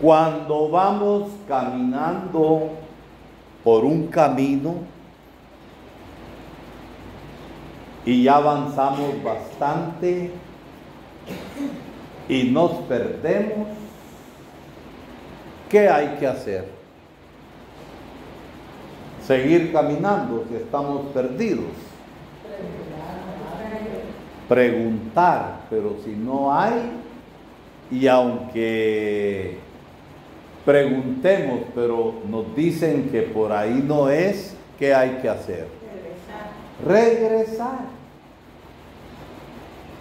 Cuando vamos caminando por un camino y ya avanzamos bastante y nos perdemos, ¿qué hay que hacer? Seguir caminando si estamos perdidos. Preguntar, pero si no hay, y aunque preguntemos, pero nos dicen que por ahí no es, ¿qué hay que hacer? Regresar.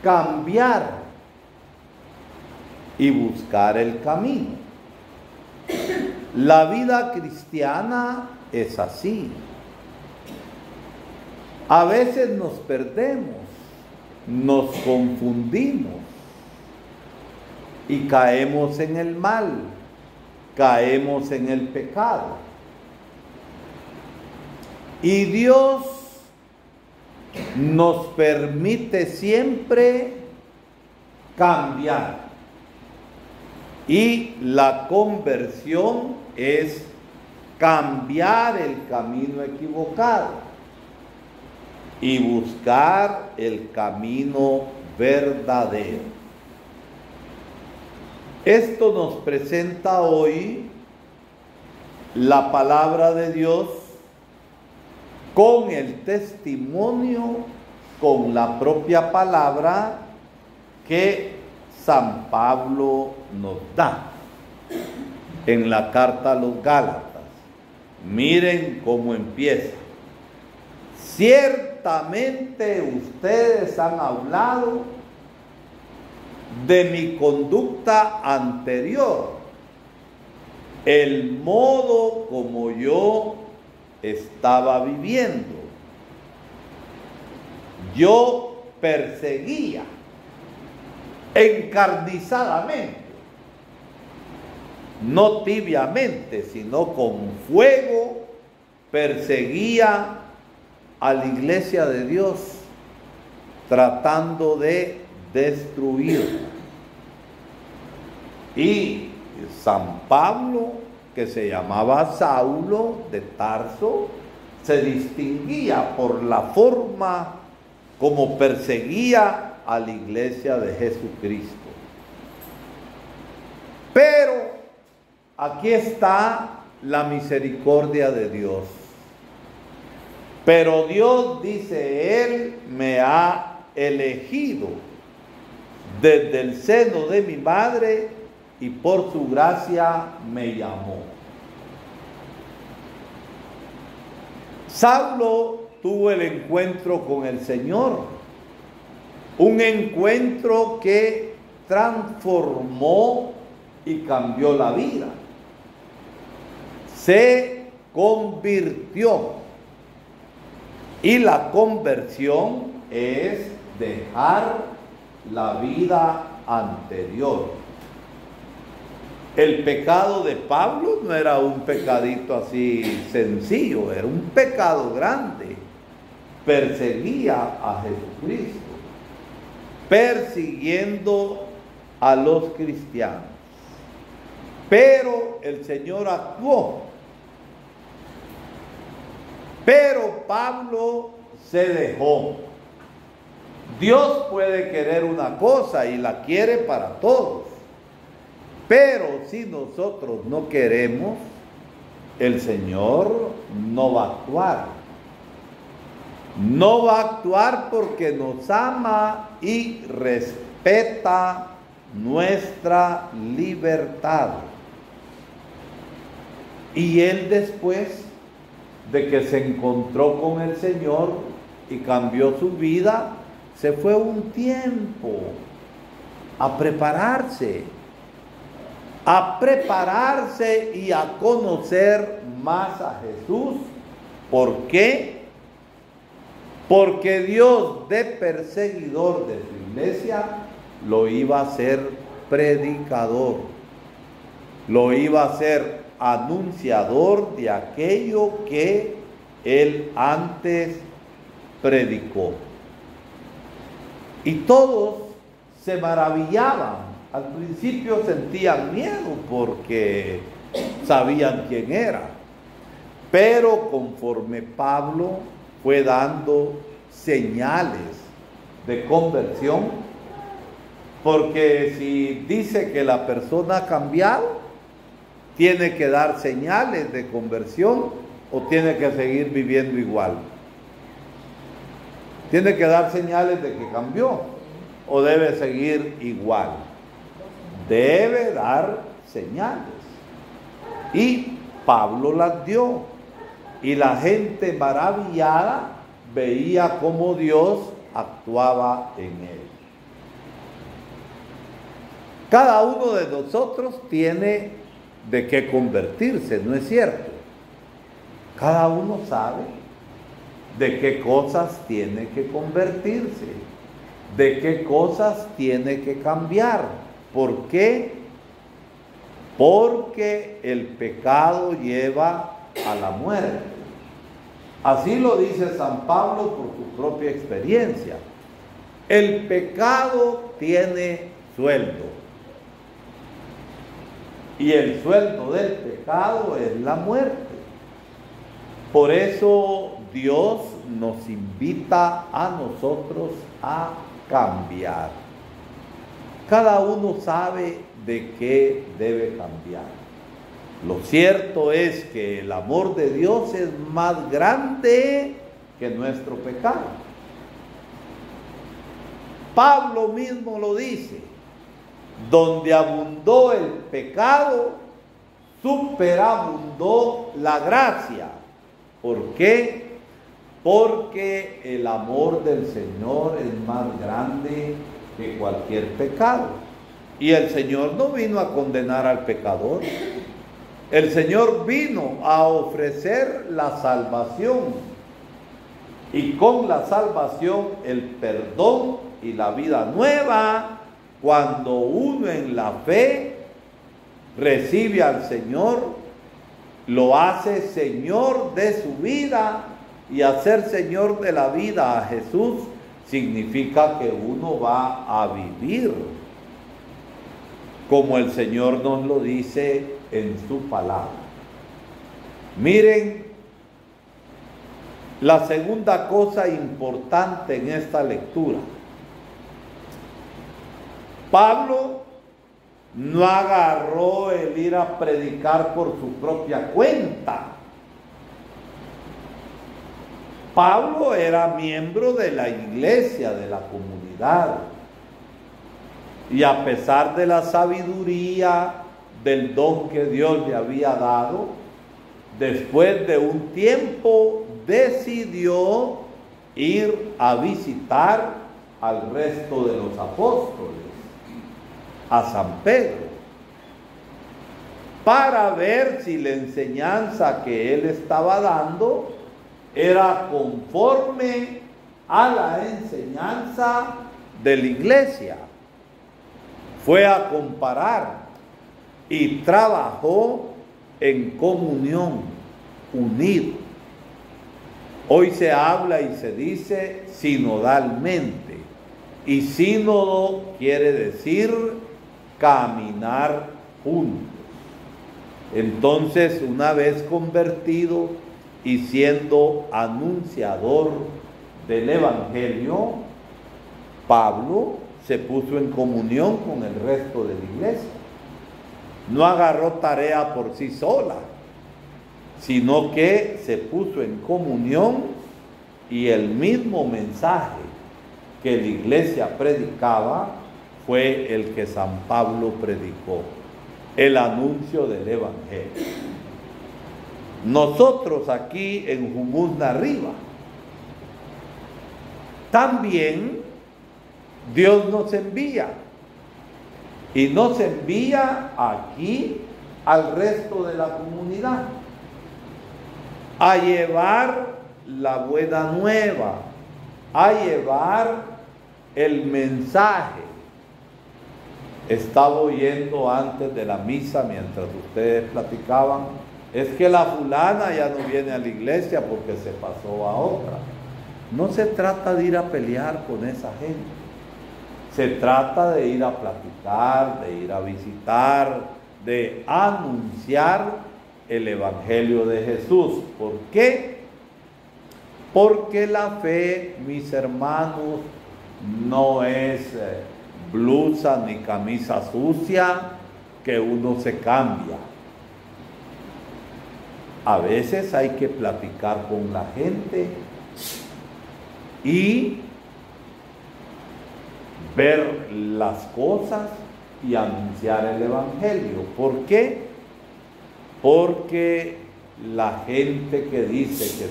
Cambiar y buscar el camino. La vida cristiana es así. A veces nos perdemos, nos confundimos y caemos en el mal, caemos en el pecado. Y Dios nos permite siempre cambiar. Y la conversión es cambiar el camino equivocado y buscar el camino verdadero. Esto nos presenta hoy la palabra de Dios con el testimonio, con la propia palabra que San Pablo nos da en la carta a los Gálatas. Miren cómo empieza. Ciertamente ustedes han hablado de mi conducta anterior, el modo como yo estaba viviendo. Yo perseguía encarnizadamente, no tibiamente, sino con fuego, perseguía a la iglesia de Dios, tratando de destruirla. Y San Pablo, que se llamaba Saulo de Tarso, se distinguía por la forma como perseguía a la iglesia de Jesucristo. Pero aquí está la misericordia de Dios. Pero Dios, dice, Él me ha elegido desde el seno de mi madre y por su gracia me llamó. Saulo tuvo el encuentro con el Señor, un encuentro que transformó y cambió la vida. Se convirtió. Y la conversión es dejar la vida anterior. El pecado de Pablo no era un pecadito así sencillo, era un pecado grande. Perseguía a Jesucristo, persiguiendo a los cristianos. Pero el Señor actuó. Pero Pablo se dejó. Dios puede querer una cosa y la quiere para todos. Pero si nosotros no queremos, el Señor no va a actuar. No va a actuar porque nos ama y respeta nuestra libertad. Y Él, después de que se encontró con el Señor y cambió su vida, se fue un tiempo a prepararse y a conocer más a Jesús. ¿Por qué? Porque Dios, de perseguidor de su iglesia, lo iba a hacer predicador, lo iba a hacer anunciador de aquello que él antes predicó. Y todos se maravillaban Al principio sentían miedo porque sabían quién era. Pero conforme Pablo fue dando señales de conversión, porque si dice que la persona ha cambiado, tiene que dar señales de conversión o tiene que seguir viviendo igual. Tiene que dar señales de que cambió o debe seguir igual. Debe dar señales. Y Pablo las dio. Y la gente maravillada veía cómo Dios actuaba en él. Cada uno de nosotros tiene de qué convertirse, ¿no es cierto? Cada uno sabe de qué cosas tiene que convertirse, de qué cosas tiene que cambiar. ¿Por qué? Porque el pecado lleva a la muerte. Así lo dice San Pablo por su propia experiencia. El pecado tiene sueldo. Y el sueldo del pecado es la muerte. Por eso Dios nos invita a nosotros a cambiar. Cada uno sabe de qué debe cambiar. Lo cierto es que el amor de Dios es más grande que nuestro pecado. Pablo mismo lo dice: donde abundó el pecado, superabundó la gracia. ¿Por qué? Porque el amor del Señor es más grande que cualquier pecado. Y el Señor no vino a condenar al pecador. El Señor vino a ofrecer la salvación. Y con la salvación el perdón y la vida nueva. Cuando uno en la fe recibe al Señor, lo hace Señor de su vida, y hacer Señor de la vida a Jesús significa que uno va a vivir como el Señor nos lo dice en su palabra. Miren, la segunda cosa importante en esta lectura: Pablo no agarró el ir a predicar por su propia cuenta. Pablo era miembro de la iglesia, de la comunidad. Y a pesar de la sabiduría, del don que Dios le había dado, después de un tiempo decidió ir a visitar al resto de los apóstoles, a San Pedro, para ver si la enseñanza que él estaba dando era conforme a la enseñanza de la iglesia. Fue a comparar y trabajó en comunión, unido. Hoy se habla y se dice sinodalmente, y sínodo quiere decir caminar juntos. Entonces, una vez convertido y siendo anunciador del Evangelio, Pablo se puso en comunión con el resto de la iglesia. No agarró tarea por sí sola, sino que se puso en comunión, y el mismo mensaje que la iglesia predicaba fue el que San Pablo predicó, el anuncio del Evangelio. Nosotros aquí en Jumuzna Arriba, también Dios nos envía, y nos envía aquí al resto de la comunidad a llevar la buena nueva, a llevar el mensaje. Estaba oyendo antes de la misa, mientras ustedes platicaban, es que la fulana ya no viene a la iglesia porque se pasó a otra. No se trata de ir a pelear con esa gente. Se trata de ir a platicar, de ir a visitar, de anunciar el Evangelio de Jesús. ¿Por qué? Porque la fe, mis hermanos, no es blusa ni camisa sucia que uno se cambia. A veces hay que platicar con la gente y ver las cosas y anunciar el Evangelio. ¿Por qué? Porque la gente que dice que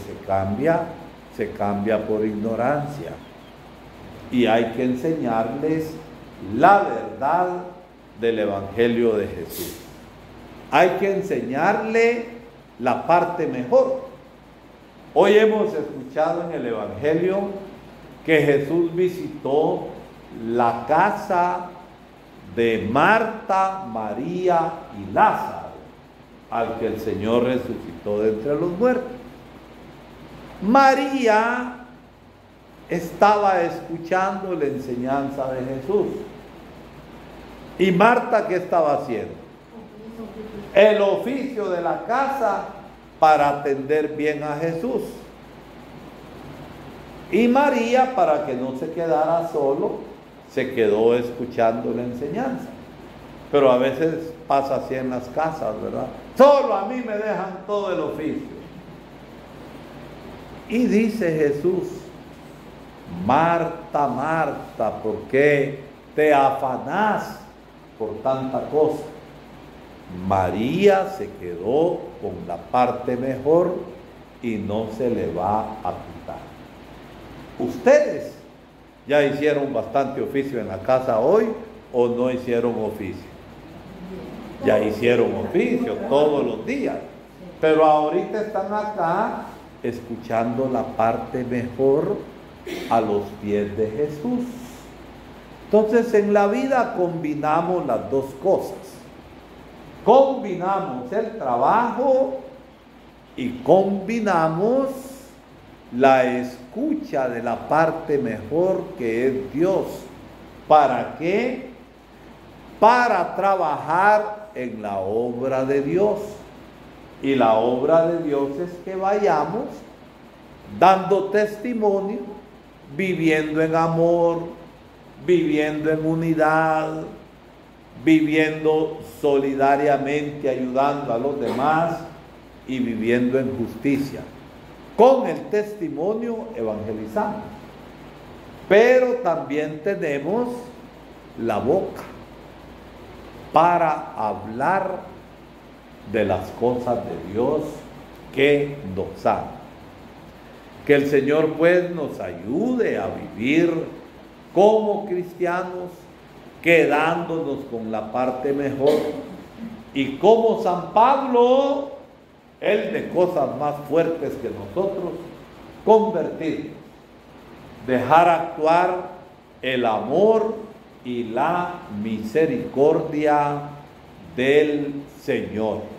se cambia por ignorancia. Y hay que enseñarles la verdad del Evangelio de Jesús. Hay que enseñarle la parte mejor. Hoy hemos escuchado en el Evangelio que Jesús visitó la casa de Marta, María y Lázaro, al que el Señor resucitó de entre los muertos. María estaba escuchando la enseñanza de Jesús. ¿Y Marta qué estaba haciendo? El oficio de la casa para atender bien a Jesús. Y María, para que no se quedara solo, se quedó escuchando la enseñanza. Pero a veces pasa así en las casas, ¿verdad? Solo a mí me dejan todo el oficio. Y dice Jesús: Marta, Marta, ¿por qué te afanás por tanta cosa? María se quedó con la parte mejor y no se le va a quitar. Ustedes ya hicieron bastante oficio en la casa hoy, ¿o no hicieron oficio? Ya hicieron oficio todos los días, pero ahorita están acá escuchando la parte mejor a los pies de Jesús. Entonces, en la vida combinamos las dos cosas. Combinamos el trabajo y combinamos la escucha de la parte mejor que es Dios. ¿Para qué? Para trabajar en la obra de Dios. Y la obra de Dios es que vayamos dando testimonio, viviendo en amor, viviendo en unidad, viviendo solidariamente, ayudando a los demás y viviendo en justicia. Con el testimonio evangelizamos. Pero también tenemos la boca para hablar de las cosas de Dios que nos ama. Que el Señor pues nos ayude a vivir como cristianos, quedándonos con la parte mejor. Y como San Pablo, él de cosas más fuertes que nosotros, convertirnos, dejar actuar el amor y la misericordia del Señor.